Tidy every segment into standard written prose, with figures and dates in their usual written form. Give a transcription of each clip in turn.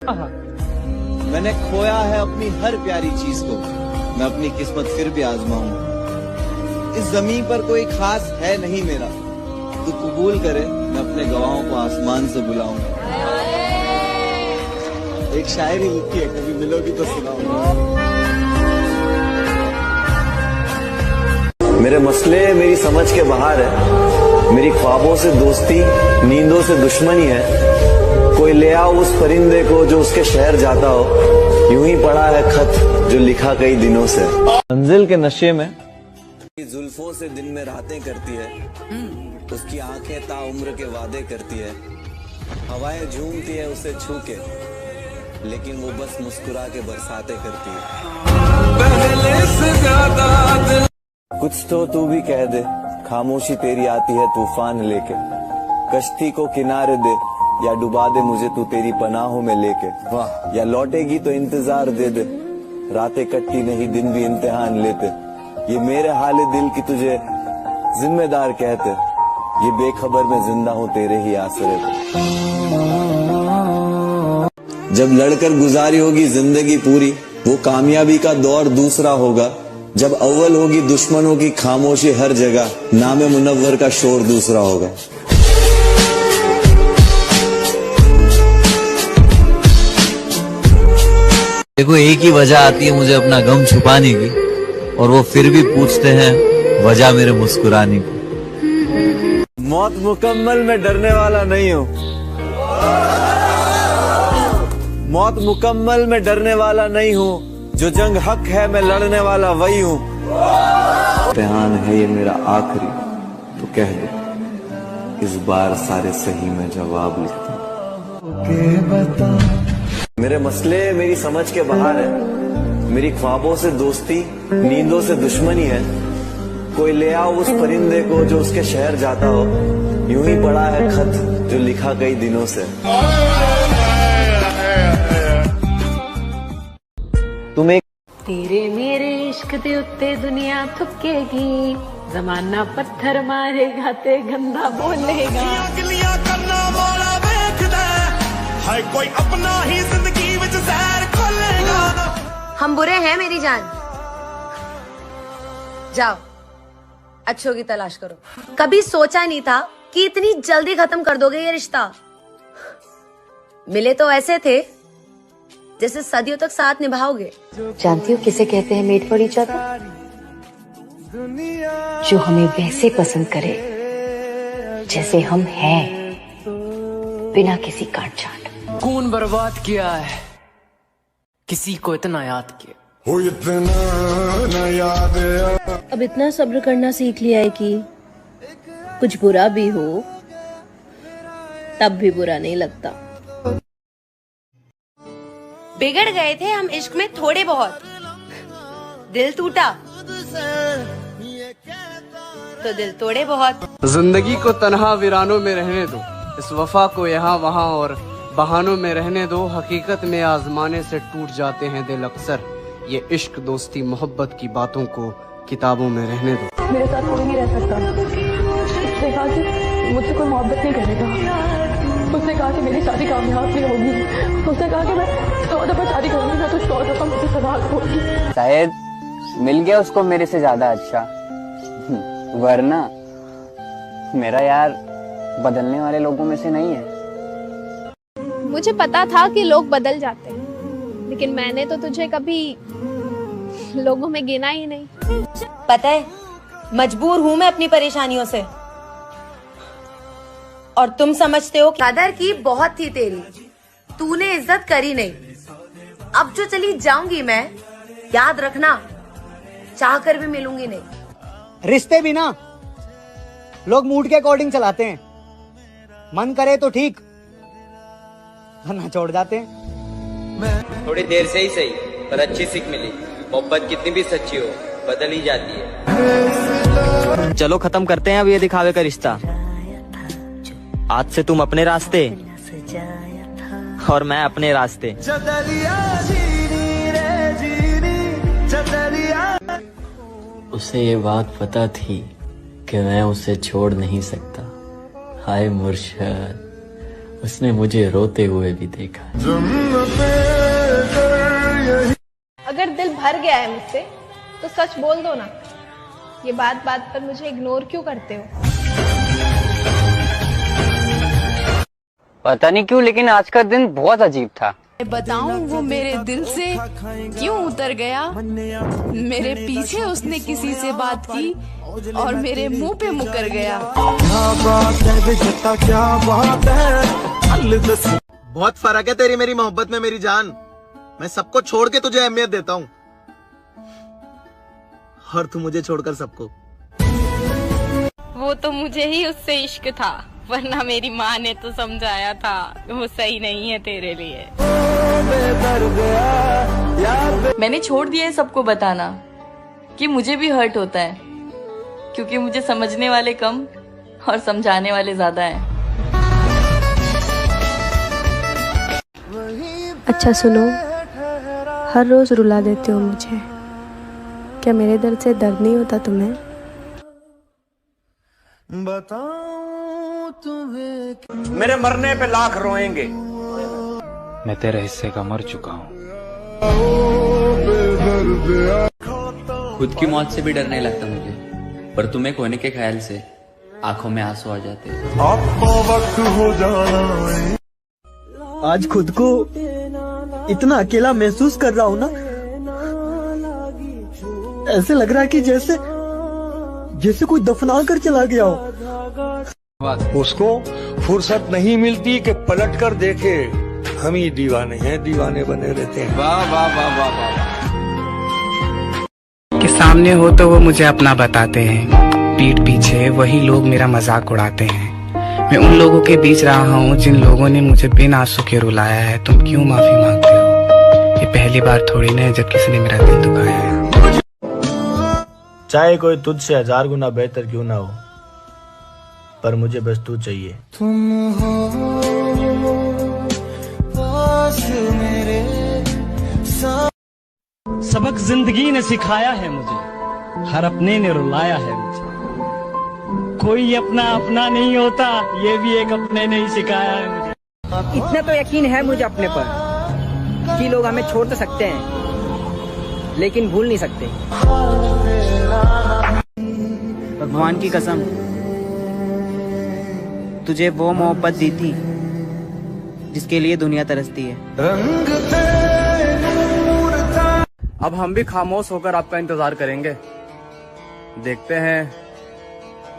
मैंने खोया है अपनी हर प्यारी चीज को, मैं अपनी किस्मत फिर भी आजमाऊंगा। इस जमीन पर कोई खास है नहीं मेरा, तू कबूल करे मैं अपने गवाहों को आसमान से बुलाऊंगा। एक शायरी लिखी है, कभी मिलोगी तो सुनाऊंगा। मेरे मसले मेरी समझ के बाहर है, मेरी ख्वाबों से दोस्ती नींदों से दुश्मनी है। कोई ले आओ उस परिंदे को जो उसके शहर जाता हो, यूं ही पड़ा है खत जो लिखा कई दिनों से। मंजिल के नशे में जुल्फों से दिन में रातें करती है, उसकी आंखें ताउम्र के वादे करती है। हवाएं झूमती है उसे छू के, लेकिन वो बस मुस्कुरा के बरसातें करती है। पहले से ज्यादा कुछ तो तू भी कह दे, खामोशी तेरी आती है तूफान लेके। कश्ती को किनारे दे या डुबा दे मुझे तू तेरी पनाहों में लेके। वाह, या लौटेगी तो इंतजार दे दे, रातें कटती नहीं दिन भी इम्तिहान लेते। ये मेरे हाले दिल की तुझे जिम्मेदार कहते, ये बेखबर में जिंदा हूँ तेरे ही आसरे पे। जब लड़कर गुजारी होगी जिंदगी पूरी, वो कामयाबी का दौर दूसरा होगा। जब अव्वल होगी दुश्मनों की खामोशी हर जगह, नामे मुनव्वर का शोर दूसरा होगा। देखो, एक ही वजह आती है मुझे अपना गम छुपाने की, और वो फिर भी पूछते हैं वजह मेरे मुस्कुराने की। मौत मुकम्मल में डरने वाला नहीं हूँ, मौत मुकम्मल में डरने वाला नहीं हूँ। जो जंग हक है मैं लड़ने वाला वही हूँ। इम्तिहान है ये मेरा आखिरी, तो कह दे इस बार सारे सही में जवाब लिखता हूँ। मेरे मसले मेरी समझ के बाहर है, मेरी ख्वाबों से दोस्ती नींदों से दुश्मनी है। कोई ले आओ उस परिंदे को जो उसके शहर जाता हो, यूं ही पड़ा है खत जो लिखा कई दिनों से। तुम्हें तेरे मेरे इश्क दे उत्ते दुनिया थुकेगी, जमाना पत्थर मारेगा ते गंदा बोलेगा। करना वाला देखदा है, कोई अपना ही जिंदगी विच जहर खोलेगा। हम बुरे हैं मेरी जान, जाओ अच्छों की तलाश करो। कभी सोचा नहीं था कि इतनी जल्दी खत्म कर दोगे ये रिश्ता। मिले तो ऐसे थे जैसे सदियों तक साथ निभाओगे। जानती हो किसे कहते हैं मेड फॉर ईच अदर? जो हमें वैसे पसंद करे जैसे हम हैं, बिना किसी काट छाट। खून बर्बाद किया है, किसी को इतना याद किया। अब इतना सब्र करना सीख लिया है कि कुछ बुरा भी हो तब भी बुरा नहीं लगता। बिगड़ गए थे हम इश्क में थोड़े बहुत, दिल टूटा तो दिल तोड़े बहुत। जिंदगी को तन्हा वीरानों में रहने दो, इस वफा को यहाँ वहाँ और बहानों में रहने दो। हकीकत में आजमाने से टूट जाते हैं दिल अक्सर, ये इश्क दोस्ती मोहब्बत की बातों को किताबों में रहने दो। मेरे साथ कोई नहीं रह सकता, उसने कहा कि मुझसे कोई मोहब्बत नहीं करेगा। उसने कहा कि मेरी शादी कामयाब नहीं होगी। उसने कहा कि मैं 100 दफा शादी करूंगी ना तो 100 दफा मुझे तलाक होगी। शायद मिल गया उसको मेरे से ज्यादा अच्छा, वरना मेरा यार बदलने वाले लोगों में से नहीं है। मुझे पता था कि लोग बदल जाते हैं, लेकिन मैंने तो तुझे कभी लोगों में गिना ही नहीं। पता है, मजबूर हूं मैं अपनी परेशानियों से, और तुम समझते हो कि कदर की बहुत थी तेरी, तूने इज्जत करी नहीं। अब जो चली जाऊंगी मैं, याद रखना चाह कर भी मिलूंगी नहीं। रिश्ते भी ना लोग मूड के अकॉर्डिंग चलाते हैं, मन करे तो ठीक, वरना छोड़ जाते हैं। थोड़ी देर से ही सही, पर अच्छी सीख मिली। मोहब्बत कितनी भी सच्ची हो, बदल ही जाती है। चलो खत्म करते हैं अब ये दिखावे का रिश्ता। आज से तुम अपने रास्ते और मैं अपने रास्ते। उसे ये बात पता थी कि मैं उसे छोड़ नहीं सकता। हाय मुर्शद, उसने मुझे रोते हुए भी देखा। अगर दिल भर गया है मुझसे तो सच बोल दो ना। ये बात बात पर मुझे इग्नोर क्यों करते हो? पता नहीं क्यों लेकिन आज का दिन बहुत अजीब था। बताऊं वो मेरे दिल से क्यों उतर गया। मेरे पीछे उसने किसी से बात की और मेरे मुंह पे मुकर गया। बहुत फर्क है तेरी मेरी मोहब्बत में मेरी जान। मैं सबको छोड़ के तुझे अहमियत देता हूँ और तू मुझे छोड़कर सबको। वो तो मुझे ही उससे इश्क था, वरना मेरी माँ ने तो समझाया था वो सही नहीं है तेरे लिए। मैंने छोड़ दिया है सबको बताना कि मुझे भी हर्ट होता है, क्योंकि मुझे समझने वाले कम और समझाने वाले ज्यादा हैं। अच्छा सुनो, हर रोज रुला देते हो मुझे। क्या मेरे दर्द से दर्द नहीं होता तुम्हें? मेरे मरने पे लाख रोएंगे। मैं तेरे हिस्से का मर चुका हूँ। खुद की मौत से भी डर नहीं लगता मुझे, पर तुम्हें खोने के ख्याल से आंखों में आंसू आ जाते हैं। आज खुद को इतना अकेला महसूस कर रहा हूँ ना, ऐसे लग रहा है कि जैसे कोई दफना कर चला गया हो। उसको फुर्सत नहीं मिलती कि पलट कर देखे। हम ही दीवाने हैं, दीवाने बने रहते हैं। वाह वाह वाह वाह वाह। कि सामने हो तो वो मुझे अपना बताते हैं, पीठ पीछे वही लोग मेरा मजाक उड़ाते हैं। मैं उन लोगों के बीच रहा हूँ जिन लोगों ने मुझे बिन आंसू के रुलाया है। तुम क्यों माफी मांगते हो? ये पहली बार थोड़ी ना है जब किसी ने मेरा दिल दुखाया है। चाहे कोई तुझसे 1000 गुना बेहतर क्यों ना हो, पर मुझे बस तू चाहिए। तुम हो पास मेरे। सबक जिंदगी ने सिखाया है मुझे, हर अपने ने रुलाया है मुझे। कोई अपना अपना नहीं होता, ये भी एक अपने ने ही सिखाया है मुझे। इतना तो यकीन है मुझे अपने पर कि लोग हमें छोड़ तो सकते हैं लेकिन भूल नहीं सकते। भगवान की कसम, तुझे वो मोहब्बत दी थी जिसके लिए दुनिया तरसती है। अब हम भी खामोश होकर आपका इंतजार करेंगे। देखते हैं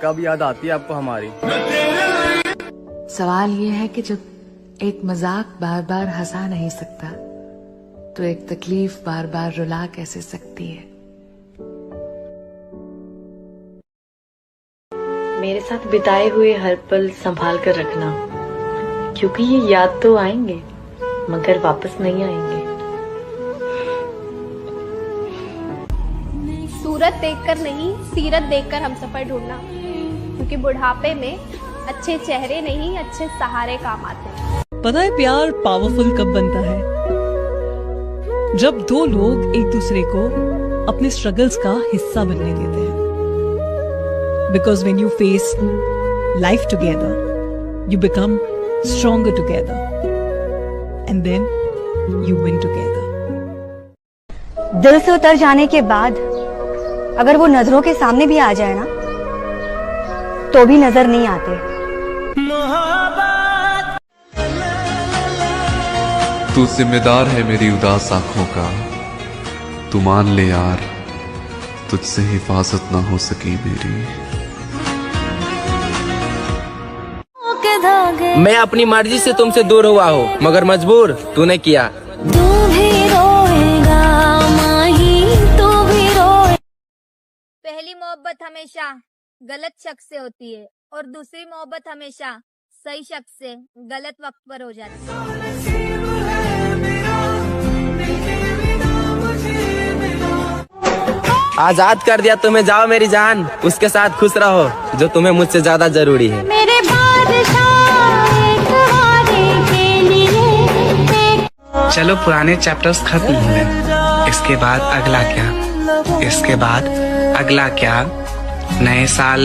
कब याद आती है आपको हमारी। सवाल ये है कि जब एक मजाक बार बार हंसा नहीं सकता तो एक तकलीफ बार बार रुला कैसे सकती है? मेरे साथ बिताए हुए हर पल संभाल कर रखना, क्योंकि ये याद तो आएंगे मगर वापस नहीं आएंगे। सूरत देखकर नहीं, सीरत देखकर हम सफर ढूंढना, क्योंकि बुढ़ापे में अच्छे चेहरे नहीं अच्छे सहारे काम आते हैं। पता है प्यार पावरफुल कब बनता है? जब दो लोग एक दूसरे को अपने स्ट्रगल्स का हिस्सा बनने देते हैं। Because when you face life together, you become stronger together, and then you win together. दिल से उतर जाने के बाद अगर वो नजरों के सामने भी आ जाए ना, तो भी नजर नहीं आते। तू जिम्मेदार है मेरी उदास आंखों का, तू मान ले यार, तुझसे हिफाजत ना हो सकी मेरी। मैं अपनी मर्जी से तुमसे दूर हुआ हूँ, मगर मजबूर तूने किया। तू भी रोएगा माही, तू भी रोए। पहली मोहब्बत हमेशा गलत शख्स से होती है और दूसरी मोहब्बत हमेशा सही शख्स से गलत वक्त पर हो जाती है। आजाद कर दिया तुम्हें, जाओ मेरी जान, उसके साथ खुश रहो जो तुम्हें मुझसे ज्यादा जरूरी है। मेरे चलो पुराने चैप्टर्स खत्म हुए, इसके बाद अगला क्या? इसके बाद अगला क्या? नए साल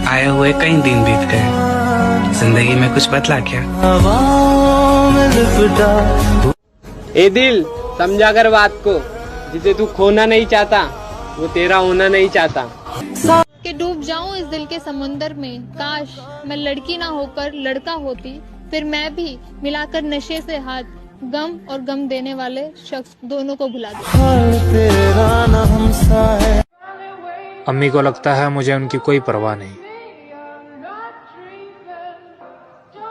आए हुए कई दिन बीत गए, जिंदगी में कुछ बदला क्या? ए दिल, समझा कर बात को। जिसे तू खोना नहीं चाहता वो तेरा होना नहीं चाहता। कि डूब जाऊं इस दिल के समुंदर में, काश मैं लड़की ना होकर लड़का होती, फिर मैं भी मिलाकर नशे से हाथ गम और गम देने वाले शख्स दोनों को भुला दूं। अम्मी को लगता है मुझे उनकी कोई परवाह नहीं।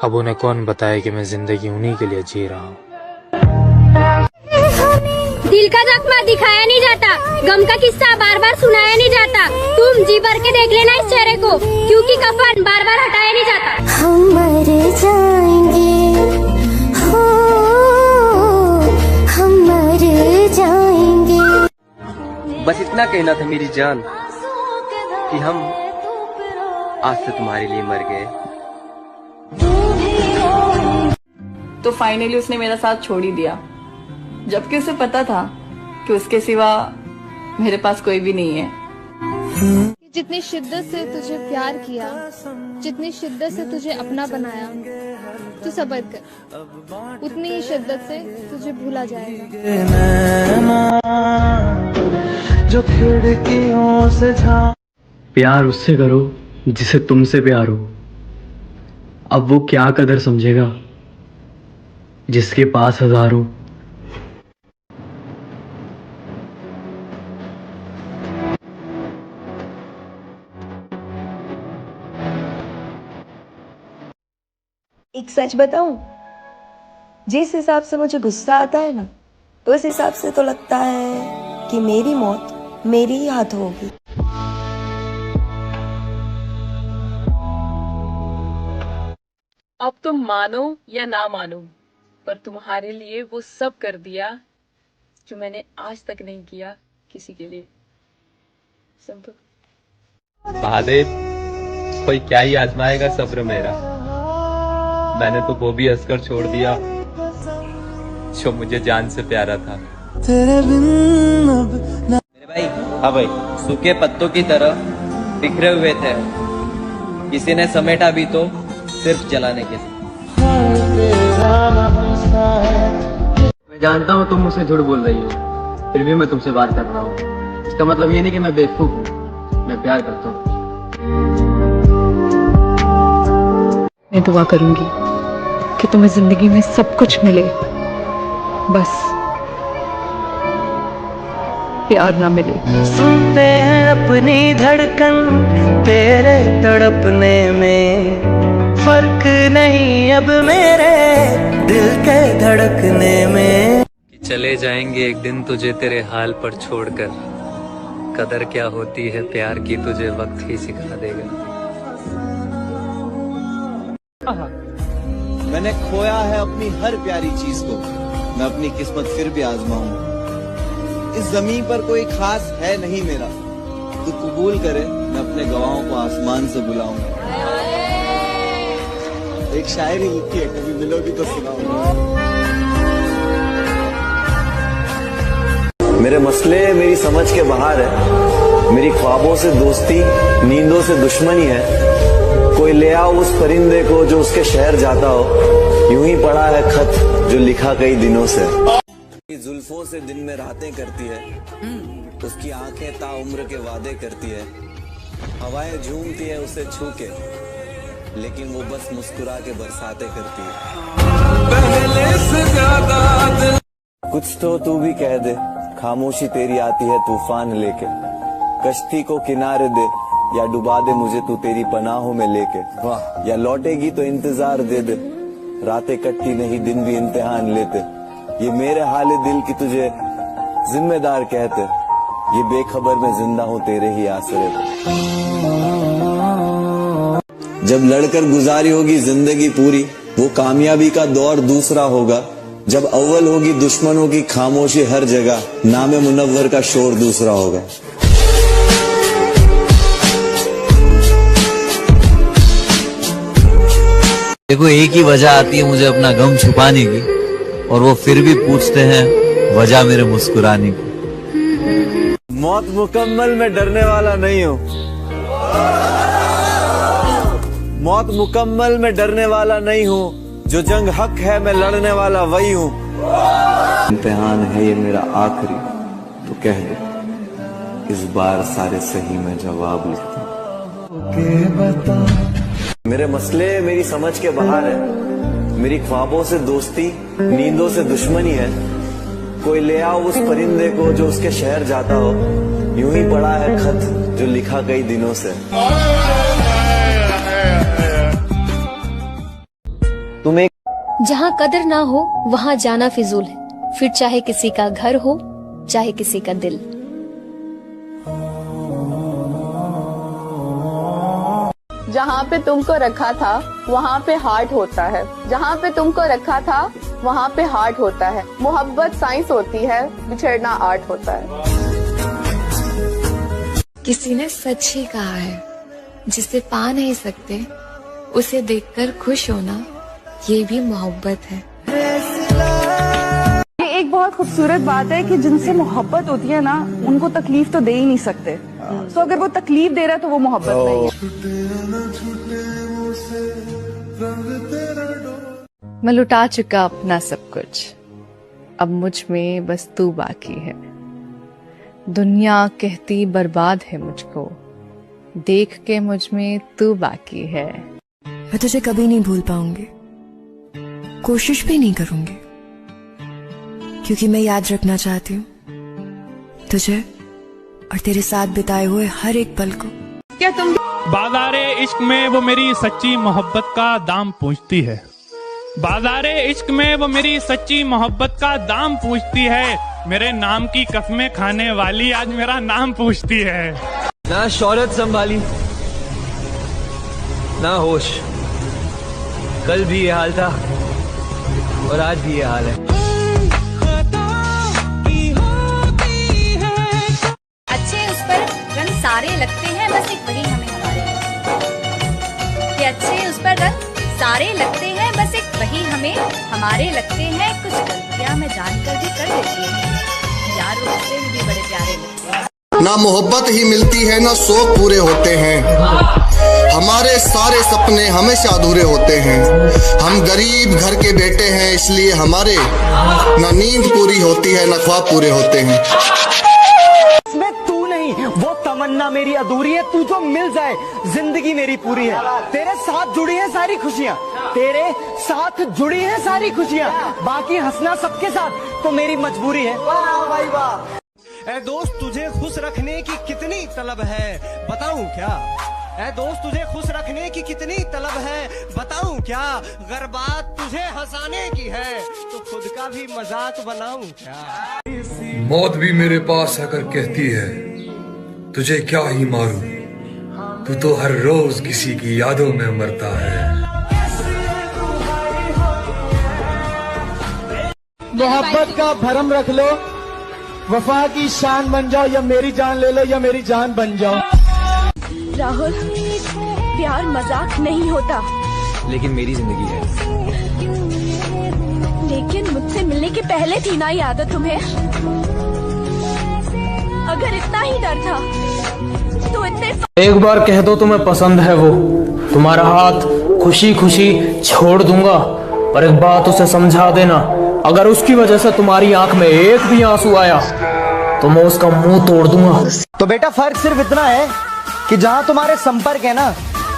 अब उन्हें कौन बताए कि मैं जिंदगी उन्हीं के लिए जी रहा हूँ। दिल का जख्मा दिखाया नहीं जाता, गम का किस्सा बार बार सुनाया नहीं जाता। तुम जी भर के देख लेना इस चेहरे को, क्योंकि कफन बार बार हटाया नहीं जाता। हम मर जाएंगे, हो हम मर जाएंगे। बस इतना कहना था मेरी जान कि हम आज से तुम्हारे लिए मर गए। तो फाइनली उसने मेरा साथ छोड़ ही दिया, जबकि उसे पता था कि उसके सिवा मेरे पास कोई भी नहीं है। जितनी शिद्दत से तुझे प्यार किया, जितनी शिद्दत से तुझे अपना बनाया, तू सब्र कर, उतनी ही शिद्दत से तुझे भूला जाएगा। जो खिड़कियों से प्यार उससे करो जिसे तुमसे प्यार हो। अब वो क्या कदर समझेगा जिसके पास हजारों। एक सच बताऊं, जिस हिसाब से मुझे गुस्सा आता है ना, उस हिसाब से तो लगता है कि मेरी मौत मेरी ही हाथ होगी। अब तुम मानो या ना मानो, पर तुम्हारे लिए वो सब कर दिया जो मैंने आज तक नहीं किया किसी के लिए। महादेव, कोई क्या ही आजमाएगा सब्र मेरा। मैंने तो वो भी हंसकर छोड़ दिया जो मुझे जान से प्यारा था। मेरे भाई, हाँ भाई, सूखे पत्तों की तरह बिखरे हुए थे, किसी ने समेटा भी तो सिर्फ जलाने के लिए। मैं जानता हूँ तुम मुझसे झूठ बोल रही हो, फिर भी मैं तुमसे बात कर रहा हूँ। इसका मतलब ये नहीं कि मैं बेवकूफ हूँ, मैं प्यार करता हूँ। मैं दुआ करूंगी कि तुम्हें जिंदगी में सब कुछ मिले, बस प्यार ना मिले। सुनते हैं अपनी धड़कन तेरे तड़पने में, फर्क नहीं अब मेरे दिल के धड़कने में। चले जाएंगे एक दिन तुझे तेरे हाल पर छोड़कर, कदर क्या होती है प्यार की तुझे वक्त ही सिखा देगा। मैंने खोया है अपनी हर प्यारी चीज को, मैं अपनी किस्मत फिर भी आजमाऊंगा। इस जमीन पर कोई खास है नहीं मेरा, तू कबूल करे मैं अपने गवाहों को आसमान से बुलाऊंगा। एक शायरी लिखी है, कभी मिलोगी तो सुनाऊंगा। मेरे मसले मेरी समझ के बाहर है, मेरी ख्वाबों से दोस्ती नींदों से दुश्मनी है। कोई ले आओ उस परिंदे को जो उसके शहर जाता हो, यूं ही पड़ा है खत जो लिखा कई दिनों से। जुल्फों से दिन में रातें करती है, उसकी आंखें ताउम्र के वादे करती है। हवाएं झूमती है उसे छू के, लेकिन वो बस मुस्कुरा के बरसातें करती है। पहले से ज्यादा कुछ तो तू भी कह दे, खामोशी तेरी आती है तूफान लेके। कश्ती को किनारे दे या डुबा दे मुझे तू तेरी पनाहों में लेके। वाह, या लौटेगी तो इंतजार दे दे, रातें कटती नहीं दिन भी इम्तिहान लेते। ये मेरे हाले दिल की तुझे जिम्मेदार कहते, ये बेखबर में जिंदा हूँ तेरे ही आसरे पे। जब लड़कर गुजारी होगी जिंदगी पूरी, वो कामयाबी का दौर दूसरा होगा। जब अव्वल होगी दुश्मनों की खामोशी हर जगह, नामे मुनव्वर का शोर दूसरा होगा। देखो, एक ही वजह आती है मुझे अपना गम छुपाने की, और वो फिर भी पूछते हैं वजह मेरे मुस्कुराने की। मौत मुकम्मल मैं डरने वाला नहीं हूँ, मौत मुकम्मल मैं डरने वाला नहीं हूँ, जो जंग हक है मैं लड़ने वाला वही हूँ। इम्तिहान है ये मेरा आखिरी, तो कह दो इस बार सारे सही में जवाब लिखता हूँ। मेरे मसले मेरी समझ के बाहर है, मेरी ख्वाबों से दोस्ती नींदों से दुश्मनी है। कोई ले आओ उस परिंदे को जो उसके शहर जाता हो, यूं ही पड़ा है खत जो लिखा कई दिनों से। तुम एक जहाँ कदर ना हो वहाँ जाना फिजूल है, फिर चाहे किसी का घर हो चाहे किसी का दिल। जहाँ पे तुमको रखा था वहाँ पे हार्ट होता है, जहाँ पे तुमको रखा था वहाँ पे हार्ट होता है। मोहब्बत साइंस होती है, बिछड़ना आर्ट होता है। किसी ने सच ही कहा है, जिसे पा नहीं सकते उसे देखकर खुश होना ये भी मोहब्बत है। ये एक बहुत खूबसूरत बात है कि जिनसे मोहब्बत होती है ना, उनको तकलीफ तो दे ही नहीं सकते। तो अगर वो तकलीफ दे रहा है तो वो मोहब्बत नहीं है। मैं लुटा चुका अपना सब कुछ, अब मुझ में बस तू बाकी है। दुनिया कहती बर्बाद है मुझको, देख के मुझ में तू बाकी है। मैं तुझे कभी नहीं भूल पाऊंगी, कोशिश भी नहीं करूंगी, क्योंकि मैं याद रखना चाहती हूँ तुझे और तेरे साथ बिताए हुए हर एक पल को। क्या तुम बाज़ारे इश्क में वो मेरी सच्ची मोहब्बत का दाम पूछती है, बाज़ारे इश्क में वो मेरी सच्ची मोहब्बत का दाम पूछती है। मेरे नाम की कसमें खाने वाली आज मेरा नाम पूछती है। ना शौहरत संभाली ना होश, कल भी ये हाल था और आज भी ये हाल है। अच्छे उस पर रंग सारे लगते हैं, बस एक वही हमें हमारे कि अच्छे उस पर रंग सारे लगते हैं, बस एक वही हमें हमारे लगते हैं। कुछ गलतियां मैं जानकर भी कर देती हूँ यार, वो उससे भी बड़े प्यारे लगते हैं। ना मोहब्बत ही मिलती है ना शौक पूरे होते हैं, हमारे सारे सपने हमेशा अधूरे होते हैं। हम गरीब घर के बेटे हैं, इसलिए हमारे ना नींद पूरी होती है ना ख्वाब पूरे होते हैं। इसमें तू नहीं, वो तमन्ना मेरी अधूरी है, तू जो मिल जाए जिंदगी मेरी पूरी है। तेरे साथ जुड़ी है सारी खुशियाँ, तेरे साथ जुड़ी है सारी खुशियाँ, बाकी हंसना सबके साथ तो मेरी मजबूरी है। वाह भाई वाह। ऐ दोस्त तुझे खुश रखने की कितनी तलब है बताऊं क्या, ऐ दोस्त तुझे खुश रखने की कितनी तलब है बताऊं क्या। अगर बात तुझे हंसाने की है तो खुद का भी मजाक बनाऊं क्या। मौत भी मेरे पास आकर कहती है तुझे क्या ही मारूं, तू तो हर रोज किसी की यादों में मरता है। मोहब्बत का भरम रख लो, वफा की शान बन जाओ, या मेरी जान ले लो या मेरी जान बन जाओ। राहुल, प्यार मजाक नहीं होता, लेकिन मेरी जिंदगी है। लेकिन मुझसे मिलने के पहले थी ना ये आदत तुम्हें। अगर इतना ही डर था तो इतने एक बार कह दो तुम्हें पसंद है वो, तुम्हारा हाथ खुशी खुशी छोड़ दूंगा, पर एक बात उसे समझा देना, अगर उसकी वजह से तुम्हारी आंख में एक भी आंसू आया तो मैं उसका मुंह तोड़ दूंगा। तो बेटा फर्क सिर्फ इतना है कि जहाँ तुम्हारे संपर्क है ना,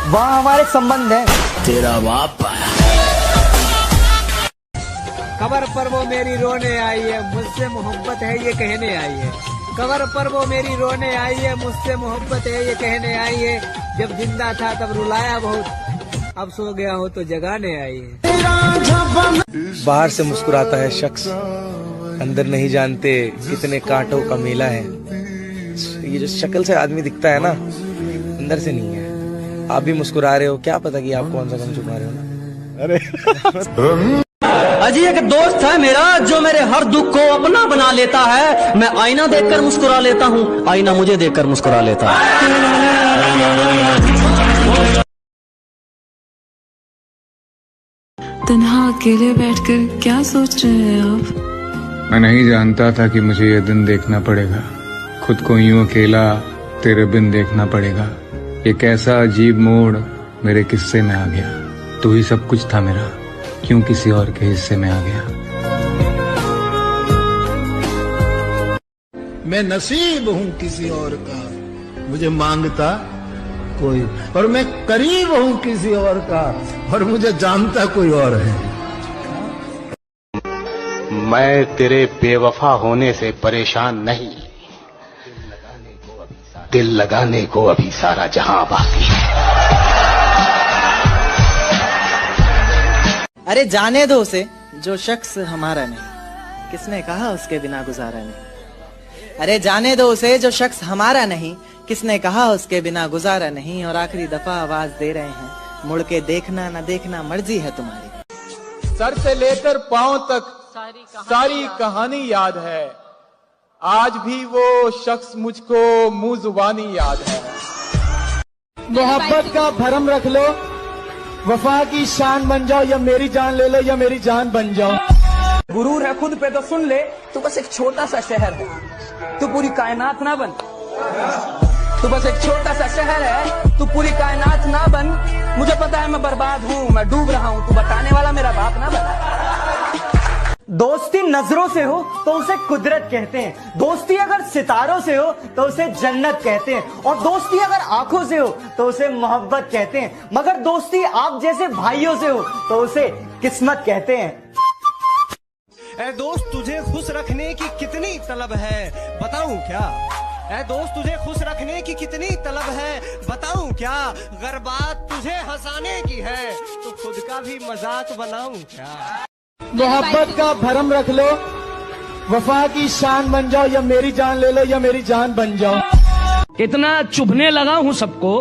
वहाँ हमारे संबंध है। तेरा बाप कबर पर वो मेरी रोने आई है, मुझसे मोहब्बत है ये कहने आई है। कबर पर वो मेरी रोने आई है, मुझसे मोहब्बत है ये कहने आई है। जब जिंदा था तब रुलाया बहुत, अब सो गया हो तो जगाने आई है। बाहर से मुस्कुराता है शख्स, अंदर नहीं जानते कितने कांटों का मेला है। ये जो शक्ल से आदमी दिखता है ना, अंदर से नहीं है। आप भी मुस्कुरा रहे हो, क्या पता कि आप कौन सा गम छुपा रहे हो ना। अरे अजी एक दोस्त है मेरा जो मेरे हर दुख को अपना बना लेता है। मैं आईना देखकर मुस्कुरा लेता हूँ, आईना मुझे देखकर मुस्कुरा लेता है। तन्हा अकेले बैठकर क्या सोच रहे हैं आप? मैं नहीं जानता था कि मुझे ये दिन देखना पड़ेगा, खुद को यूं अकेला तेरे बिन देखना पड़ेगा। एक ऐसा अजीब मोड़ मेरे किस्से में आ गया। तू ही सब कुछ था मेरा, क्यों किसी और के हिस्से में आ गया। मैं नसीब हूं किसी और का, मुझे मांगता कोई, और मैं करीब हूं किसी और का, और मुझे जानता कोई और है। मैं तेरे बेवफा होने से परेशान नहीं, दिल लगाने को अभी सारा जहां बाकी है। अरे जाने दो उसे जो शख्स हमारा नहीं, किसने कहा उसके बिना गुजारा नहीं। अरे जाने दो उसे जो शख्स हमारा नहीं, किसने कहा उसके बिना गुजारा नहीं। और आखिरी दफा आवाज दे रहे हैं, मुड़ के देखना न देखना मर्जी है तुम्हारी। सर से लेकर पांव तक सारी कहानी याद है, आज भी वो शख्स मुझको मुंह जुबानी याद है। मोहब्बत का भरम रख लो, वफा की शान बन जाओ, या मेरी जान ले लो या मेरी जान बन जाओ। गुरूर है खुद पे तो सुन ले, तू बस एक छोटा सा शहर है, तू पूरी कायनात ना बन। तू बस एक छोटा सा शहर है, तू पूरी कायनात ना बन। मुझे पता है मैं बर्बाद हूँ, मैं डूब रहा हूँ, तू बताने वाला मेरा बाप ना बन। दोस्ती नजरों से हो तो उसे कुदरत कहते हैं, दोस्ती अगर सितारों से हो तो उसे जन्नत कहते हैं, और दोस्ती अगर आंखों से हो तो उसे मोहब्बत कहते हैं, मगर दोस्ती आप जैसे भाइयों से हो तो उसे किस्मत कहते हैं। ऐ दोस्त तुझे खुश रखने की कितनी तलब है, बताऊं क्या। ऐ दोस्त तुझे खुश रखने की कितनी तलब है, बताऊं क्या। अगर बात तुझे हंसाने की है तो खुद का भी मजाक बनाऊं क्या। मोहब्बत का भरम रख लो, वफा की शान बन जाओ, या मेरी जान ले लो या मेरी जान बन जाओ। इतना चुभने लगा हूँ सबको,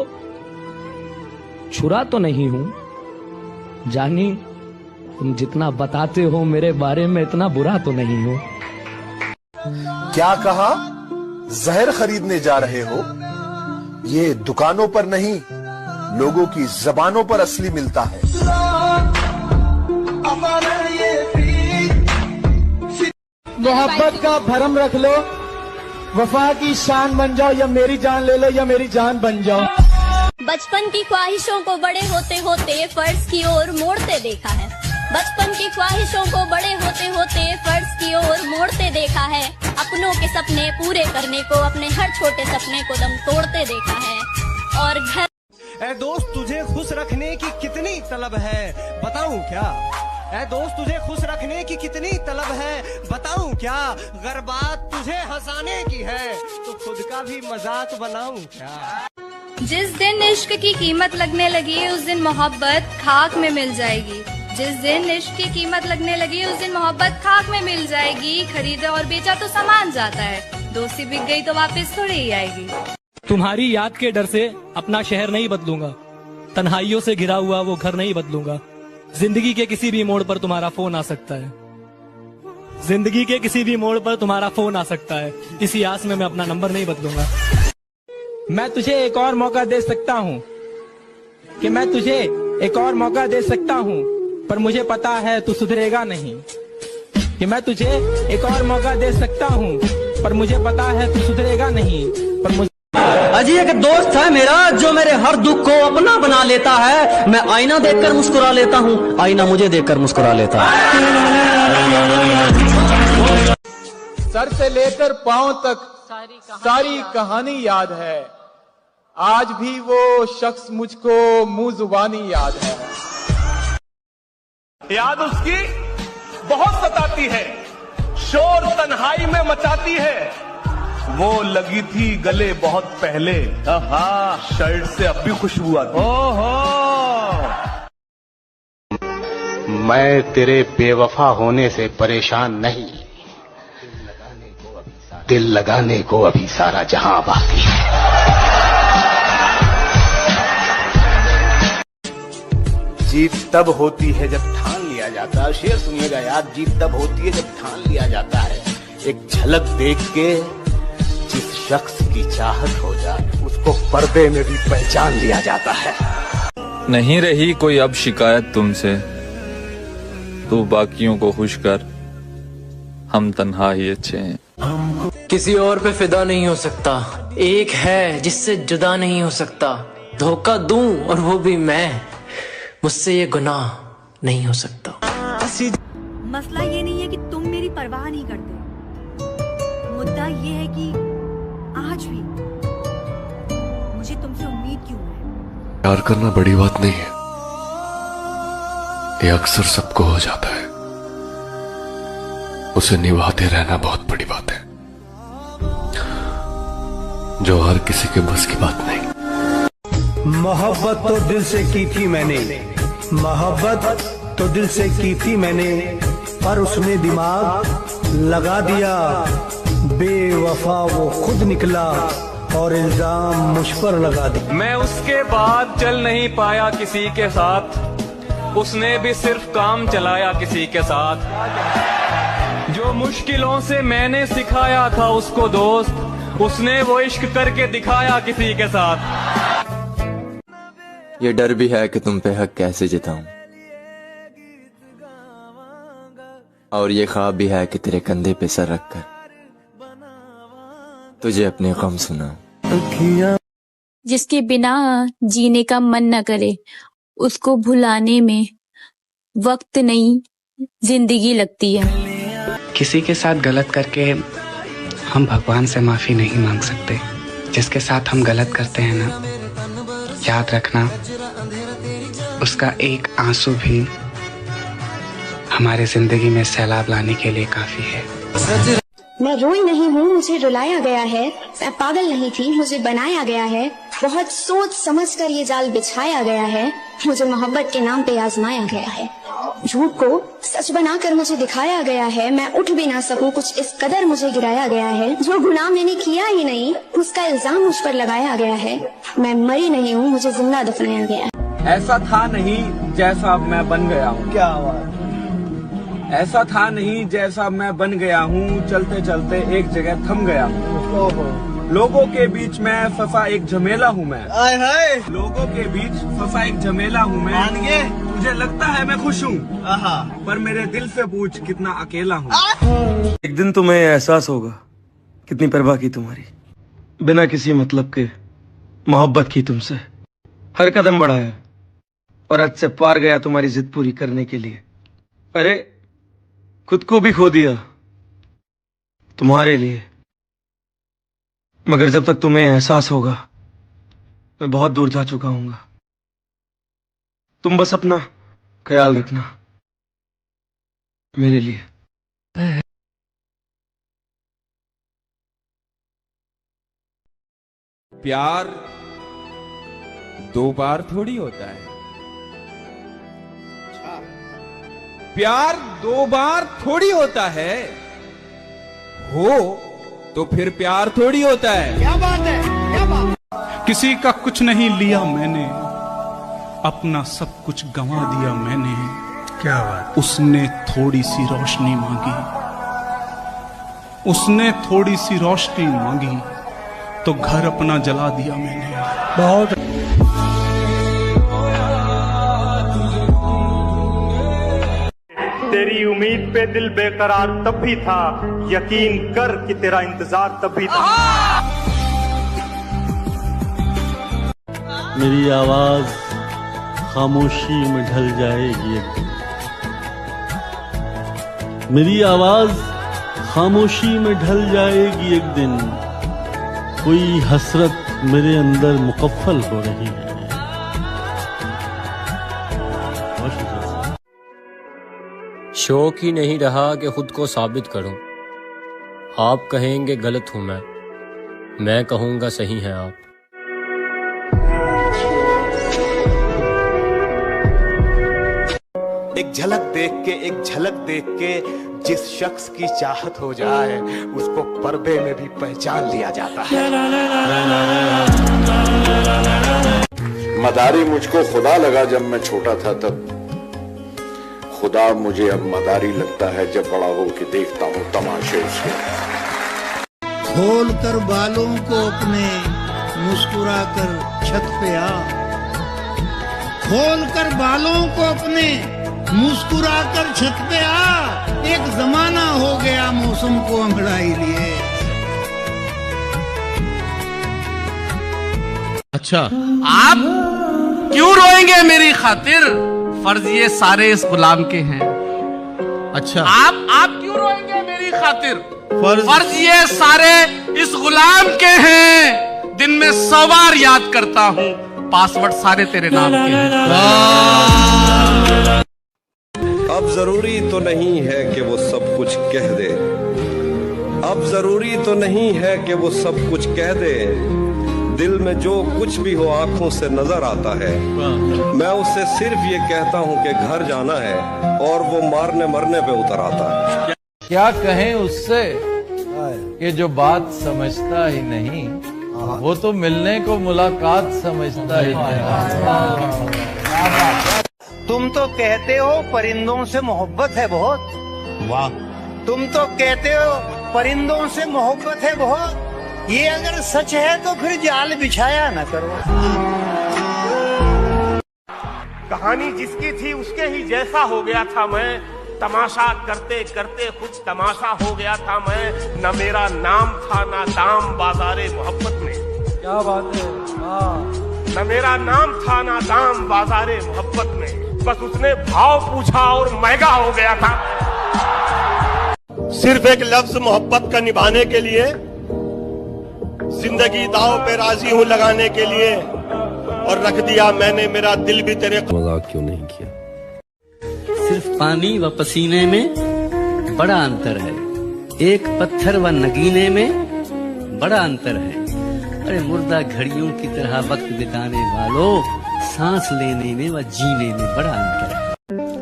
छुरा तो नहीं हूँ जानी, तुम जितना बताते हो मेरे बारे में इतना बुरा तो नहीं हूँ। क्या कहा, जहर खरीदने जा रहे हो? ये दुकानों पर नहीं, लोगों की जबानों पर असली मिलता है। मोहब्बत का भरम रख लो, वफा की शान बन जाओ, या मेरी जान ले लो या मेरी जान बन जाओ। बचपन की ख्वाहिशों को बड़े होते होते फर्ज की ओर मोड़ते देखा है, बचपन की ख्वाहिशों को बड़े होते होते फर्ज की ओर मोड़ते देखा है। अपनों के सपने पूरे करने को अपने हर छोटे सपने को दम तोड़ते देखा है। और घर ऐ दोस्त तुझे खुश रखने की कितनी तलब है, बताऊं क्या। ऐ दोस्त तुझे खुश रखने की कितनी तलब है, बताऊं क्या। अगर बात तुझे हंसाने की है तो खुद का भी मजाक बनाऊं क्या। जिस दिन इश्क की कीमत लगने लगी उस दिन मोहब्बत खाक में मिल जाएगी। जिस दिन इश्क की कीमत लगने लगी उस दिन मोहब्बत खाक में मिल जाएगी। खरीदा और बेचा तो सामान जाता है, दोस्ती बिक गई तो वापस थोड़ी ही आएगी। तुम्हारी याद के डर से अपना शहर नहीं बदलूंगा, तन्हाइयों से घिरा हुआ वो घर नहीं बदलूंगा। जिंदगी के किसी भी मोड़ पर तुम्हारा फोन आ सकता है, जिंदगी के किसी भी मोड़ पर तुम्हारा फोन आ सकता है, इसी आस में मैं अपना नंबर नहीं बदलूंगा। मैं तुझे एक और मौका दे सकता हूँ, कि मैं तुझे एक और मौका दे सकता हूँ, पर मुझे पता है तू सुधरेगा नहीं। कि मैं तुझे एक और मौका दे सकता हूँ, पर मुझे पता है तू सुधरेगा नहीं। पर मुझे अजी एक दोस्त है मेरा जो मेरे हर दुख को अपना बना लेता है। मैं आईना देखकर मुस्कुरा लेता हूँ, आईना मुझे देखकर मुस्कुरा लेता है। सर से लेकर पांव तक सारी कहानी याद है, आज भी वो शख्स मुझको मुंह जुबानी याद है। याद उसकी बहुत सताती है, शोर तन्हाई में मचाती है। वो लगी थी गले बहुत पहले, शर्ट से अब भी खुशबू आती। मैं तेरे बेवफा होने से परेशान नहीं, दिल लगाने को अभी सारा जहां बाकी है। जीत तब होती है जब ठान लिया जाता है। शेर सुनिएगा यार, जीत तब होती है जब ठान लिया जाता है। एक झलक देख के जिस शख्स की चाहत हो जाए उसको पर्दे में भी पहचान लिया जाता है। नहीं रही कोई अब शिकायत तुमसे, तू बाकियों को खुश कर, हम तन्हा ही अच्छे हैं। किसी और पे फिदा नहीं हो सकता, एक है जिससे जुदा नहीं हो सकता। धोखा दूं और वो भी मैं, मुझसे ये गुनाह नहीं हो सकता। मसला ये नहीं है कि तुम मेरी परवाह नहीं करते, मुद्दा ये है कि आज भी मुझे तुमसे उम्मीद क्यों है। प्यार करना बड़ी बात नहीं है, ये अक्सर सबको हो जाता है। उसे निभाते रहना बहुत बड़ी बात है, जो हर किसी के बस की बात नहीं। मोहब्बत तो दिल से की थी मैंने, मोहब्बत तो दिल से की थी मैंने, पर उसने दिमाग लगा दिया। बेवफा वो खुद निकला और इल्जाम मुझ पर लगा दिया। मैं उसके बाद चल नहीं पाया किसी के साथ, उसने भी सिर्फ काम चलाया किसी के साथ। जो मुश्किलों से मैंने सिखाया था उसको दोस्त, उसने वो इश्क करके दिखाया किसी के साथ। ये डर भी है कि तुम पे हक कैसे जताऊं, और ये ख्वाब भी है कि तेरे कंधे पे सर रखकर तुझे अपने गम सुनाऊं। जिसके बिना जीने का मन न करे, उसको भुलाने में वक्त नहीं जिंदगी लगती है। किसी के साथ गलत करके हम भगवान से माफी नहीं मांग सकते। जिसके साथ हम गलत करते हैं ना, याद रखना उसका एक आंसू भी हमारे जिंदगी में सैलाब लाने के लिए काफी है। मैं रोई नहीं हूँ, मुझे रुलाया गया है। मैं पागल नहीं थी, मुझे बनाया गया है। बहुत सोच समझ कर ये जाल बिछाया गया है। मुझे मोहब्बत के नाम पे आजमाया गया है। झूठ को सच बनाकर मुझे दिखाया गया है। मैं उठ भी ना सकूं, कुछ इस कदर मुझे गिराया गया है। जो गुनाह मैंने किया ही नहीं, उसका इल्जाम मुझ पर लगाया गया है। मैं मरी नहीं हूँ, मुझे जिंदा दफनाया गया है। ऐसा था नहीं जैसा अब मैं बन गया हूँ। क्या बात। ऐसा था नहीं जैसा मैं बन गया हूँ, चलते चलते एक जगह थम गया हूँ। लोगों के बीच में फंसा एक झमेला हूँ मैं। लोगों के बीच फंसा एक झमेला हूँ मैं। मुझे लगता है मैं खुश हूँ, पर मेरे दिल से पूछ कितना अकेला हूँ। एक दिन तुम्हें एहसास होगा कितनी परवाह की तुम्हारी, बिना किसी मतलब के मोहब्बत की तुमसे। हर कदम बढ़ाया और हद से पार गया तुम्हारी जिद पूरी करने के लिए। अरे खुद को भी खो दिया तुम्हारे लिए। मगर जब तक तुम्हें एहसास होगा, मैं बहुत दूर जा चुका हूंगा। तुम बस अपना ख्याल रखना मेरे लिए। प्यार दो बार थोड़ी होता है। प्यार दो बार थोड़ी होता है, हो तो फिर प्यार थोड़ी होता है। क्या बात है, क्या बात। किसी का कुछ नहीं लिया मैंने, अपना सब कुछ गंवा दिया मैंने। क्या बात। उसने थोड़ी सी रोशनी मांगी, उसने थोड़ी सी रोशनी मांगी, तो घर अपना जला दिया मैंने। बहुत तेरी उम्मीद पे दिल बेकरार तब भी था, यकीन कर कि तेरा इंतजार तब भी था। मेरी आवाज खामोशी में ढल जाएगी एक दिन, मेरी आवाज खामोशी में ढल जाएगी एक दिन। कोई हसरत मेरे अंदर मुकफ्फल हो रही है। शौक ही नहीं रहा कि खुद को साबित करूं। आप कहेंगे गलत हूं मैं कहूंगा सही हैं आप। एक झलक देख के जिस शख्स की चाहत हो जाए, उसको पर्दे में भी पहचान लिया जाता है। मदारी मुझको खुदा लगा जब मैं छोटा था तब, खुदा मुझे अब मदारी लगता है जब बड़ा हो के देखता हूँ तमाशे उसके। खोल कर बालों को अपने, मुस्कुरा कर छत पे आ। खोल कर बालों को अपने, मुस्कुरा कर छत पे आ। एक जमाना हो गया मौसम को अंगड़ाई लिए। अच्छा, आप क्यों रोएंगे मेरी खातिर? फर्ज ये सारे इस गुलाम के हैं। अच्छा, आप क्यों रोएंगे मेरी खातिर? फर्ज ये सारे इस गुलाम के हैं। दिन में 100 बार याद करता हूँ, पासवर्ड सारे तेरे नाम के हैं। अब जरूरी तो नहीं है कि वो सब कुछ कह दे, अब जरूरी तो नहीं है कि वो सब कुछ कह दे। दिल में जो कुछ भी हो आंखों से नजर आता है। मैं उससे सिर्फ ये कहता हूँ कि घर जाना है, और वो मारने मरने पे उतर आता है। क्या कहें उससे कि जो बात समझता ही नहीं, वो तो मिलने को मुलाकात समझता ही नहीं। तुम तो कहते हो परिंदों से मोहब्बत है बहुत। वाह। तुम तो कहते हो परिंदों से मोहब्बत है बहुत। ये अगर सच है तो फिर जाल बिछाया न करो। कहानी जिसकी थी उसके ही जैसा हो गया था मैं। तमाशा करते करते खुद तमाशा हो गया था मैं। न मेरा नाम था ना दाम बाजारे मोहब्बत में। क्या बात है। न मेरा नाम था ना दाम बाजारे मोहब्बत में। बस उसने भाव पूछा और महंगा हो गया था। सिर्फ एक लफ्ज मोहब्बत का निभाने के लिए जिंदगी दांव पे राजी हूँ लगाने के लिए, और रख दिया मैंने मेरा दिल भी तेरे। मजाक क्यों नहीं किया? सिर्फ पानी व पसीने में बड़ा अंतर है, एक पत्थर व नगीने में बड़ा अंतर है। अरे मुर्दा घड़ियों की तरह वक्त बिताने वालों, सांस लेने में व जीने में बड़ा अंतर है।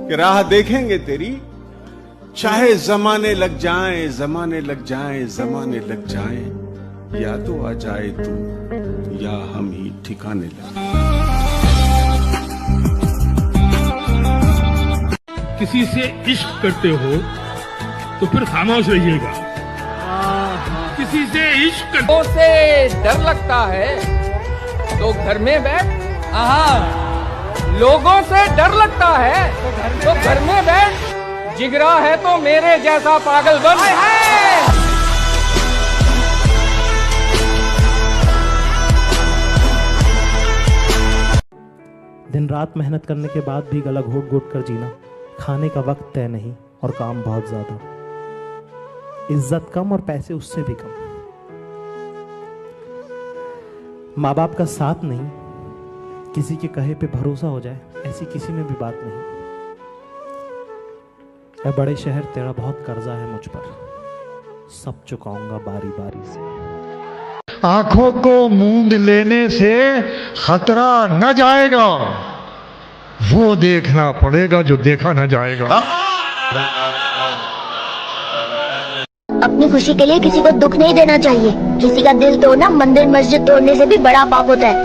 कि राह देखेंगे तेरी, चाहे जमाने लग जाएं, जमाने लग जाएं, जमाने लग जाएं, या तो आ जाए तू या हम ही ठिकाने लगे। किसी से इश्क करते हो तो फिर खामोश रहिएगा। किसी से इश्क से डर लगता है तो घर में बैठ। लोगों से डर लगता है तो घर में बैठ। जिगरा है तो मेरे जैसा पागल बन। दिन रात मेहनत करने के बाद भी गला घोट घोट कर जीना, खाने का वक्त तय नहीं और काम बहुत ज्यादा, इज्जत कम और पैसे उससे भी कम, माँ बाप का साथ नहीं, किसी के कहे पे भरोसा हो जाए ऐसी किसी में भी बात नहीं। ऐ बड़े शहर तेरा बहुत कर्जा है मुझ पर, सब चुकाऊंगा बारी बारी से। आंखों को मूंद लेने से खतरा न जाएगा, वो देखना पड़ेगा जो देखा न जाएगा। अपनी खुशी के लिए किसी को दुख नहीं देना चाहिए। किसी का दिल तोड़ना मंदिर मस्जिद तोड़ने से भी बड़ा पाप होता है।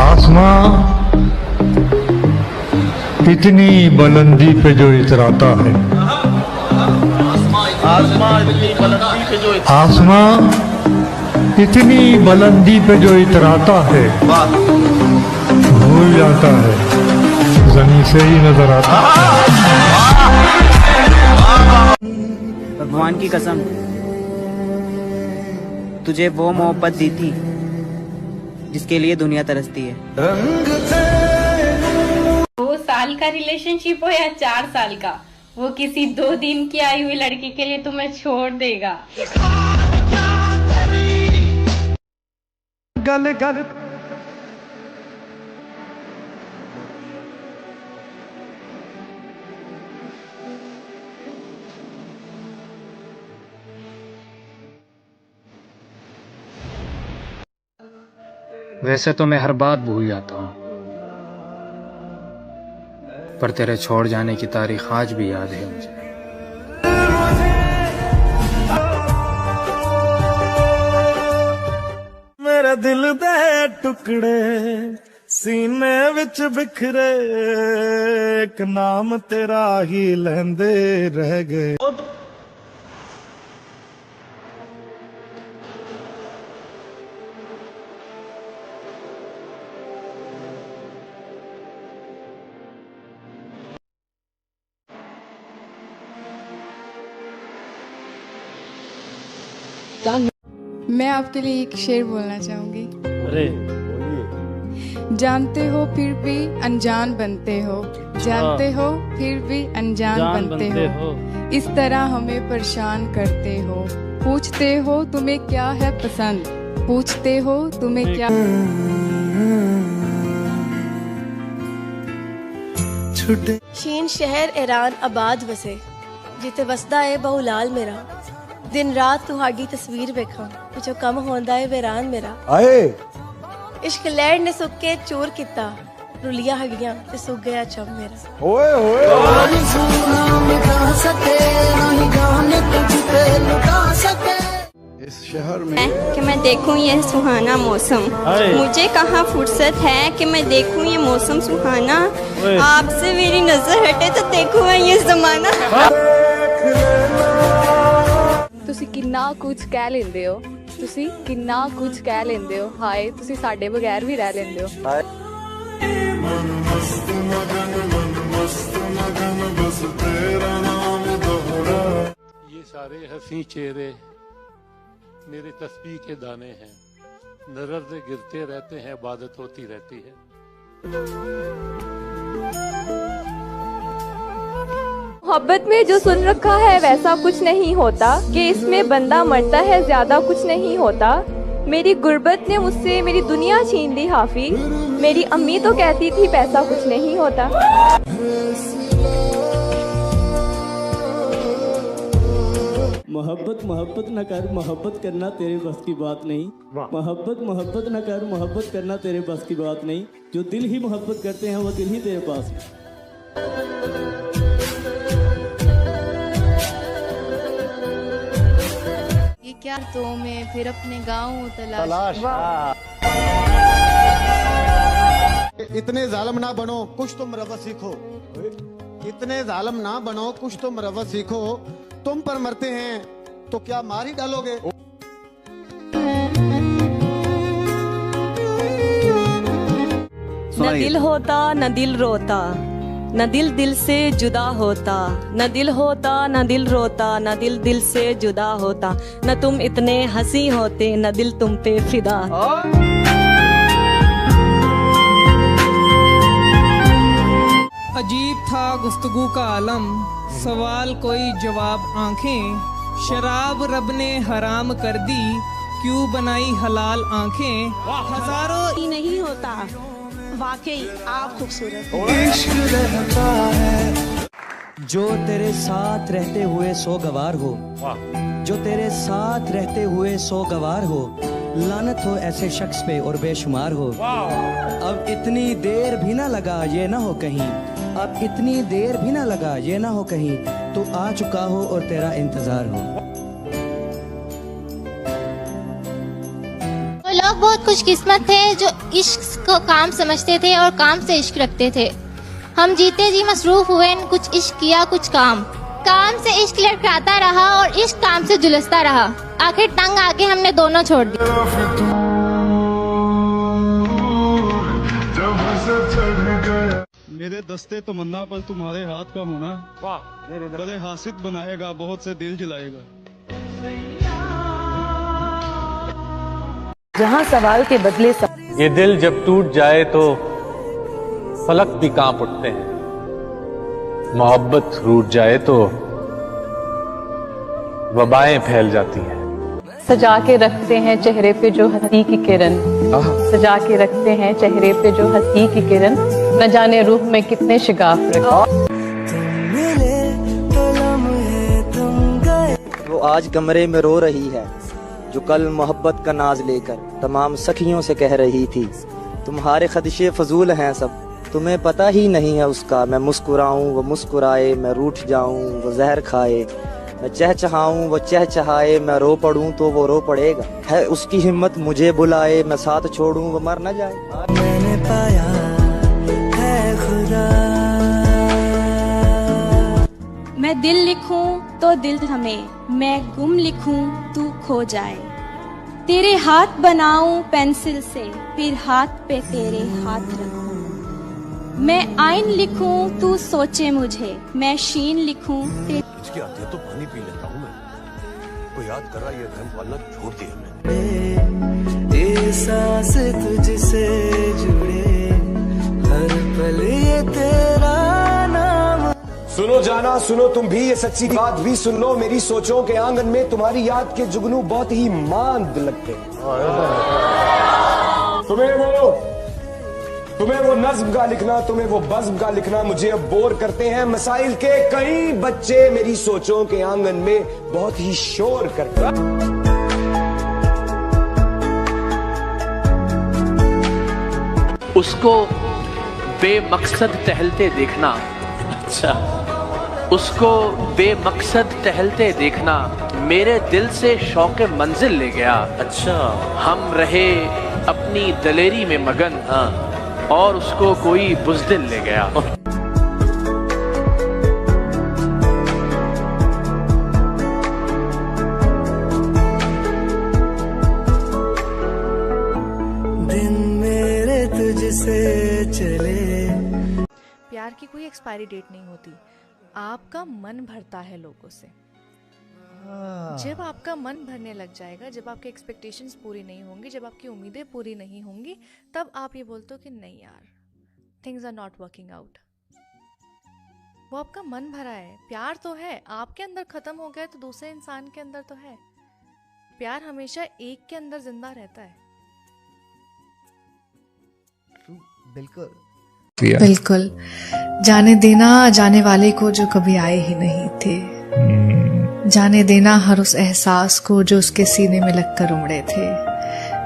आसमां इतनी बुलंदी पे जो इतराता है, आसमां इतनी बुलंदी पे जो इतराता है, भूल जाता है जमीन से ही नजर आता है। भगवान की कसम, तुझे वो मोहब्बत दी थी जिसके लिए दुनिया तरसती है। 2 साल का रिलेशनशिप हो या 4 साल का, वो किसी 2 दिन की आई हुई लड़की के लिए तुम्हें छोड़ देगा। गल गल वैसे तो मैं हर बात भूल जाता हूँ, पर तेरे छोड़ जाने की तारीख आज भी याद है मुझे। मेरे दिल दे टुकड़े सीने विच बिखरे, एक नाम तेरा ही लेंदे रह गए। मैं आपके लिए एक शेर बोलना चाहूंगी। अरे जानते हो फिर भी अनजान बनते हो, जानते हो फिर भी अनजान बनते हो, इस तरह हमें परेशान करते हो। पूछते हो तुम्हें क्या है पसंद, पूछते हो तुम्हें क्या। शीन शहर ईरान आबाद वसे, जिथे वसदा है बहु लाल मेरा। दिन रात तुहाडी तस्वीर वेखां, पिछों कम होंदा है वीरान मेरा। आए इश्क लैड़ ने सुख के चोर किता, रुलिया हड्डियां ते सुख गया चम मेरा। ओए ओए इस शहर में कि मैं देखूं ये सुहाना मौसम, मुझे कहाँ फुर्सत है कि मैं देखूं ये मौसम सुहाना। आपसे मेरी नजर हटे तो देखूं मैं ये जमाना। ਤੁਸੀਂ ਕਿੰਨਾ ਕੁਝ ਕਹਿ ਲੈਂਦੇ ਹੋ, ਤੁਸੀਂ ਕਿੰਨਾ ਕੁਝ ਕਹਿ ਲੈਂਦੇ ਹੋ। ਹਾਏ ਤੁਸੀਂ ਸਾਡੇ ਬਗੈਰ ਵੀ ਰਹਿ ਲੈਂਦੇ ਹੋ। ये सारे हंसी चेहरे मेरे तस्बीह के दाने हैं, नजर से गिरते रहते हैं, इबादत होती रहती है। मोहब्बत में जो सुन रखा है वैसा कुछ नहीं होता, कि इसमें बंदा मरता है ज्यादा कुछ नहीं होता। मेरी गुर्बत ने मुझसे मेरी दुनिया छीन ली हाफी, मेरी अम्मी तो कहती थी पैसा कुछ नहीं होता। मोहब्बत मोहब्बत न कर, मोहब्बत करना तेरे बस की बात नहीं। मोहब्बत मोहब्बत न कर, मोहब्बत करना तेरे बस की बात नहीं। जो दिल ही मोहब्बत करते हैं वो दिल ही तेरे पास है। ये क्या तो मैं फिर अपने गाँव तलाश। इतने जालिम ना बनो, कुछ तुम रवत सीखो। इतने जालिम ना बनो, कुछ तुम रवत सीखो। तुम पर मरते हैं तो क्या मार ही डालोगे। न दिल होता न दिल रोता, न दिल दिल से जुदा होता। न दिल होता न दिल रोता, न दिल दिल से जुदा होता। न तुम इतने हंसी होते, न दिल तुम पे फिदा। अजीब था गुफ्तगू का आलम, सवाल कोई जवाब आंखें। शराब रब ने हराम कर दी, क्यों बनाई हलाल आंखें। हजारों ही नहीं होता, वाकई आप खूबसूरत। इश्क रहता है जो तेरे साथ रहते हुए सो गवार हो, जो तेरे साथ रहते हुए सो गवार हो। लानत हो ऐसे शख्स पे और बेशुमार हो। अब इतनी देर भी ना लगा ये ना हो कहीं, अब इतनी देर भी ना लगा ये ना हो कहीं। तो आ चुका हो और तेरा इंतजार हो। वो लोग बहुत खुशकिस्मत थे जो इश्क को काम समझते थे और काम से इश्क रखते थे। हम जीते जी मसरूफ हुए, कुछ इश्क किया कुछ काम। काम से इश्क लड़खड़ाता रहा और इश्क काम से जुलसता रहा। आखिर तंग आके हमने दोनों छोड़ दिया। मेरे दस्ते तमन्ना पर तुम्हारे हाथ का होना बड़े हासिल बनाएगा, बहुत से दिल जलाएगा। जहाँ सवाल के बदले ये दिल जब टूट जाए तो फलक भी कांप उठते हैं। मोहब्बत रूठ जाए तो वबाएं फैल जाती हैं। सजा के रखते हैं चेहरे पे जो हंसी की किरण, सजा के रखते हैं चेहरे पे जो हंसी की किरण। न जाने रूह में कितने शिगाफ रखे। वो आज कमरे में रो रही है, जो कल मोहब्बत का नाज लेकर तमाम सखियों से कह रही थी। तुम्हारे खदशे फजूल हैं सब, तुम्हें पता ही नहीं है उसका। मैं मुस्कुराऊं वो मुस्कुराए, मैं रूठ जाऊं वो जहर खाए। मैं चहचहाऊं वो चहचहाए, मैं रो पड़ूं तो वो रो पड़ेगा। है उसकी हिम्मत मुझे बुलाए, मैं साथ छोड़ूं वो मर न जाए। मैंने पाया है खुदा। मैं दिल लिखूं तो दिल थमे, मैं गुम लिखूं तू खो जाए। तेरे हाथ बनाऊं पेंसिल से, फिर हाथ पे तेरे हाथ रखूं। मैं आइन लिखूं तू सोचे मुझे, मैं शीन लिखूं इसके आते तो पानी पी लेता हूँ मैं। को याद कर रहा, ये रहम पालना छोड़ दिया मैंने। ये सांस तुझसे जुड़े, हर पल ये तेरा नाम। सुनो जाना, सुनो तुम भी, ये सच्ची बात भी सुन लो। मेरी सोचों के आंगन में तुम्हारी याद के जुगनू बहुत ही मांद लगते हैं। तुम्हें वो नज्म का लिखना, तुम्हें वो बज़्म का लिखना मुझे अब बोर करते हैं। मसाइल के कई बच्चे मेरी सोचों के आंगन में बहुत ही शोर करते हैं। उसको बेमकसद टहलते देखना, अच्छा, उसको बेमकसद टहलते देखना मेरे दिल से शौक़ मंजिल ले गया। अच्छा, हम रहे अपनी दलेरी में मगन, और उसको कोई बुज़दिल ले गया। दिन मेरे तुझसे चले। प्यार की कोई एक्सपायरी डेट नहीं होती, आपका मन भरता है लोगों से। जब आपका मन भरने लग जाएगा, जब आपके एक्सपेक्टेशंस पूरी नहीं होंगी, जब आपकी उम्मीदें पूरी नहीं होंगी, तब आप ये बोलते हो कि नहीं यार, things are not working out. वो आपका मन भरा है, प्यार तो है, आपके अंदर खत्म हो गया तो दूसरे इंसान के अंदर तो है। प्यार हमेशा एक के अंदर जिंदा रहता है। बिल्कुल। जाने देना जाने वाले को जो कभी आए ही नहीं थे, जाने देना हर उस एहसास को जो उसके सीने में लगकर उमड़े थे,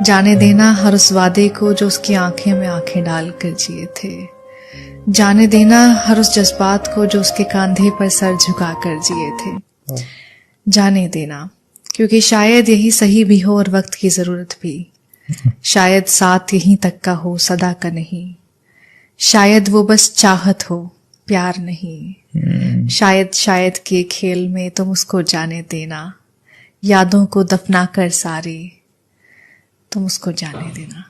जाने देना हर उस वादे को जो उसकी आंखें में आंखें डालकर जिए थे, जाने देना हर उस जज्बात को जो उसके कंधे पर सर झुकाकर जिए थे। जाने देना, क्योंकि शायद यही सही भी हो और वक्त की जरूरत भी, शायद साथ यहीं तक का हो सदा का नहीं, शायद वो बस चाहत हो प्यार नहीं, शायद के खेल में तुम उसको जाने देना, यादों को दफना कर सारी तुम उसको जाने देना।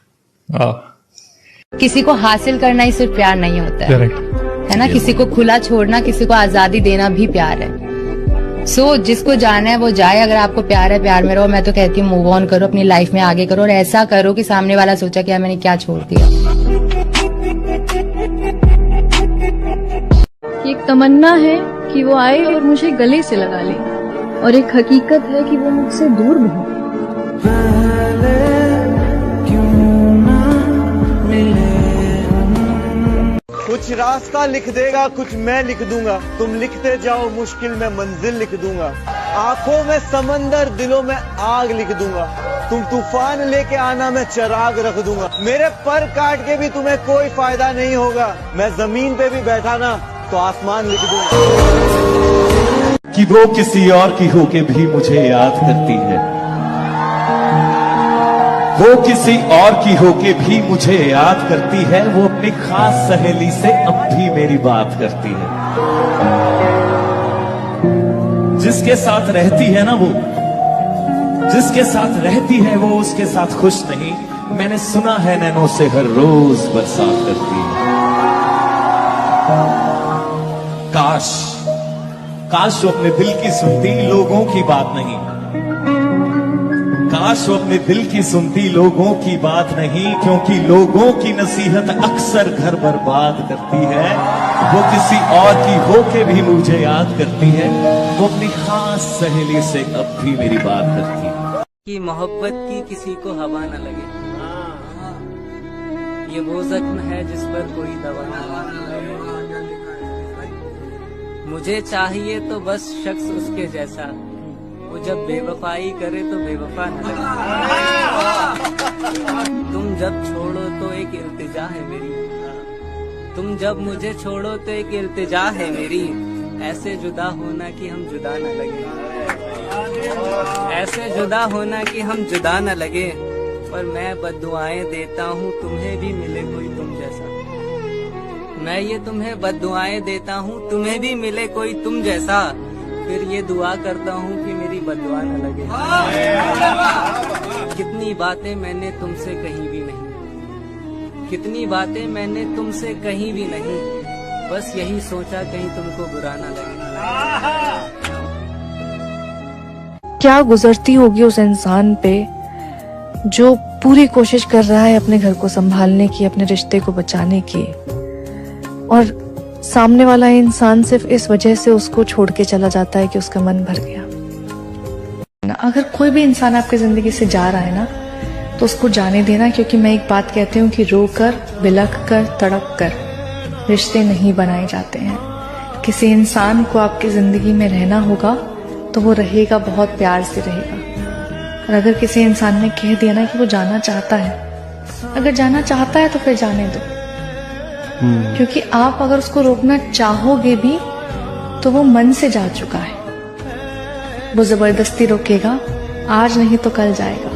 किसी को हासिल करना ही सिर्फ प्यार नहीं होता है ना, किसी को खुला छोड़ना, किसी को आजादी देना भी प्यार है। सो जिसको जाना है वो जाए। अगर आपको प्यार है, प्यार में रहो। मैं तो कहती हूँ मूव ऑन करो, अपनी लाइफ में आगे करो, और ऐसा करो कि सामने वाला सोचा कि मैंने क्या छोड़ दिया। एक तमन्ना है कि वो आए और मुझे गले से लगा ले, और एक हकीकत है कि वो मुझसे दूर भी हो। कुछ रास्ता लिख देगा, कुछ मैं लिख दूंगा। तुम लिखते जाओ, मुश्किल में मंजिल लिख दूंगा। आंखों में समंदर, दिलों में आग लिख दूंगा। तुम तूफान लेके आना, मैं चिराग रख दूंगा। मेरे पर काट के भी तुम्हें कोई फायदा नहीं होगा। मैं जमीन पे भी बैठा ना तो आसमान लिख दूंगा। कि वो किसी और की होके भी मुझे याद करती है, वो किसी और की होके भी मुझे याद करती है। वो अपनी खास सहेली से अब भी मेरी बात करती है। जिसके साथ रहती है ना वो, जिसके साथ रहती है वो उसके साथ खुश नहीं। मैंने सुना है नैनों से हर रोज बरसात करती है। काश वो अपने दिल की सुनती, लोगों की बात नहीं। काश वो अपने दिल की सुनती, लोगों की बात नहीं, क्योंकि लोगों की नसीहत अक्सर घर बर्बाद करती है। वो किसी और की होके भी मुझे याद करती है। वो अपनी खास सहेली से अब भी मेरी बात करती है। कि मोहब्बत की किसी को हवा न लगे, ये वो जख्म है जिस पर कोई दवा न लगे। मुझे चाहिए तो बस शख्स उसके जैसा, वो जब बेवफाई करे तो बेवफा न लगे। तुम जब छोड़ो तो एक इल्तिजा है मेरी, तुम जब मुझे छोड़ो तो एक इल्तिजा है मेरी। ऐसे जुदा होना कि हम जुदा न लगे, ऐसे जुदा होना कि हम जुदा न लगे। पर मैं बद्दुआएं देता हूँ तुम्हें भी मिले कोई तुम जैसा। मैं ये तुम्हें बद्दुआएं देता हूँ तुम्हें भी मिले कोई तुम जैसा। फिर ये दुआ करता हूँ कि मेरी बद्दुआ न लगे। कितनी बातें मैंने तुमसे कहीं भी नहीं, कितनी बातें मैंने तुमसे कहीं भी नहीं। बस यही सोचा कहीं तुमको बुरा ना लगे। क्या गुजरती होगी उस इंसान पे जो पूरी कोशिश कर रहा है अपने घर को संभालने की, अपने रिश्ते को बचाने की, और सामने वाला इंसान सिर्फ इस वजह से उसको छोड़ के चला जाता है कि उसका मन भर गया। अगर कोई भी इंसान आपकी जिंदगी से जा रहा है ना, तो उसको जाने देना, क्योंकि मैं एक बात कहती हूँ कि रोकर, बिलख कर, तड़प कर रिश्ते नहीं बनाए जाते हैं। किसी इंसान को आपकी जिंदगी में रहना होगा तो वो रहेगा, बहुत प्यार से रहेगा। और अगर किसी इंसान ने कह दिया ना कि वो जाना चाहता है, अगर जाना चाहता है तो फिर जाने दो, क्योंकि आप अगर उसको रोकना चाहोगे भी तो वो मन से जा चुका है। वो जबरदस्ती रोकेगा, आज नहीं तो कल जाएगा।